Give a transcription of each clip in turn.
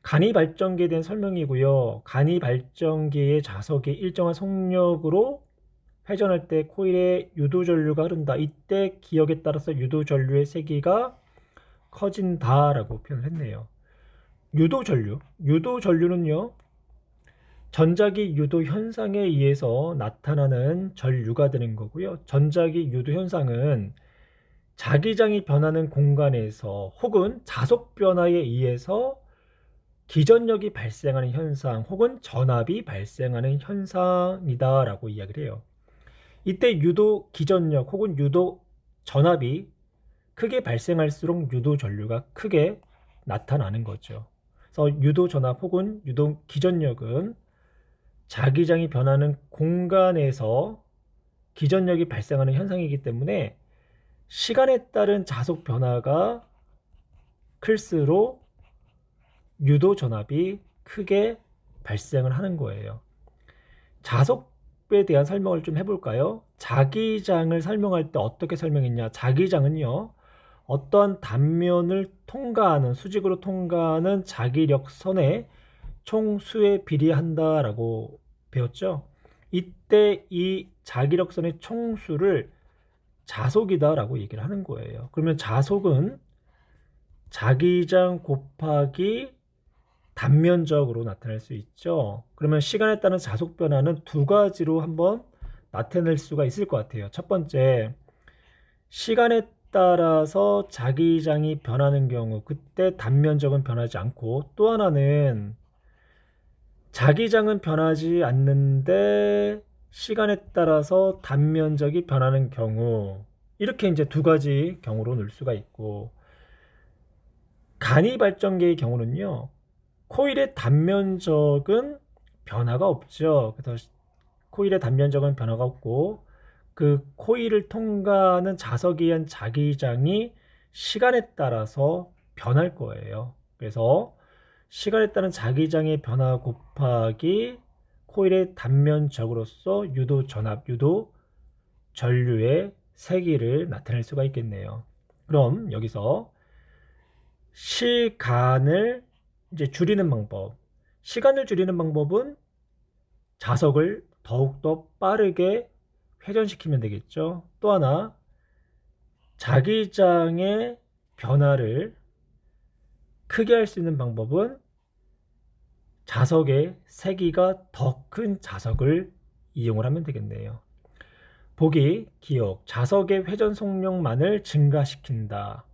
간이 발전기에 대한 설명이고요. 간이 발전기의 자석이 일정한 속력으로 회전할 때 코일에 유도전류가 흐른다. 이때 기역에 따라서 유도전류의 세기가 커진다라고 표현을 했네요. 유도전류는요. 전자기 유도 현상에 의해서 나타나는 전류가 되는 거고요. 전자기 유도 현상은 자기장이 변하는 공간에서 혹은 자속 변화에 의해서 기전력이 발생하는 현상 혹은 전압이 발생하는 현상이다라고 이야기를 해요. 이때 유도 기전력 혹은 유도 전압이 크게 발생할수록 유도 전류가 크게 나타나는 거죠. 그래서 유도 전압 혹은 유도 기전력은 자기장이 변하는 공간에서 기전력이 발생하는 현상이기 때문에 시간에 따른 자속 변화가 클수록 유도 전압이 크게 발생을 하는 거예요. 자속에 대한 설명을 좀 해볼까요? 자기장을 설명할 때 어떻게 설명했냐? 자기장은요, 어떠한 단면을 통과하는, 수직으로 통과하는 자기력선의 총수에 비례한다라고 배웠죠. 이때 이 자기력선의 총수를 자속이다라고 얘기를 하는 거예요. 그러면 자속은 자기장 곱하기 단면적으로 나타낼 수 있죠. 그러면 시간에 따른 자속 변화는 두 가지로 한번 나타낼 수가 있을 것 같아요. 첫 번째, 시간에 따라서 자기장이 변하는 경우 그때 단면적은 변하지 않고, 또 하나는 자기장은 변하지 않는데 시간에 따라서 단면적이 변하는 경우, 이렇게 이제 두 가지 경우로 넣을 수가 있고, 간이 발전기의 경우는요, 코일의 단면적은 변화가 없죠. 그래서 코일의 단면적은 변화가 없고, 그 코일을 통과하는 자석에 의한 자기장이 시간에 따라서 변할 거예요. 그래서 시간에 따른 자기장의 변화 곱하기 코일의 단면적으로서 유도 전압, 유도 전류의 세기를 나타낼 수가 있겠네요. 그럼 여기서 시간을 이제 줄이는 방법. 시간을 줄이는 방법은 자석을 더욱더 빠르게 회전시키면 되겠죠. 또 하나, 자기장의 변화를 크게 할 수 있는 방법은 자석의 세기가 더 큰 자석을 이용을 하면 되겠네요. 보기, 기억, 자석의 회전 속력만을 증가시킨다.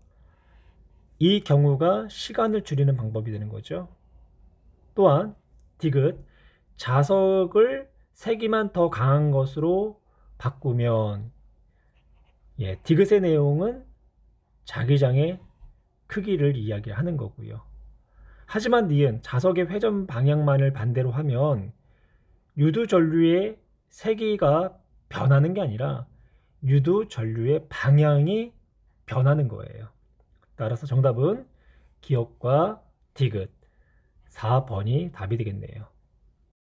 이 경우가 시간을 줄이는 방법이 되는 거죠. 또한 디귿, 자석을 세기만 더 강한 것으로 바꾸면, 디귿의 내용은 자기장의 크기를 이야기하는 거고요. 하지만 니은, 자석의 회전 방향만을 반대로 하면 유도 전류의 세기가 변하는 게 아니라 유도 전류의 방향이 변하는 거예요. 따라서 정답은 기억과 디귿 4번이 답이 되겠네요.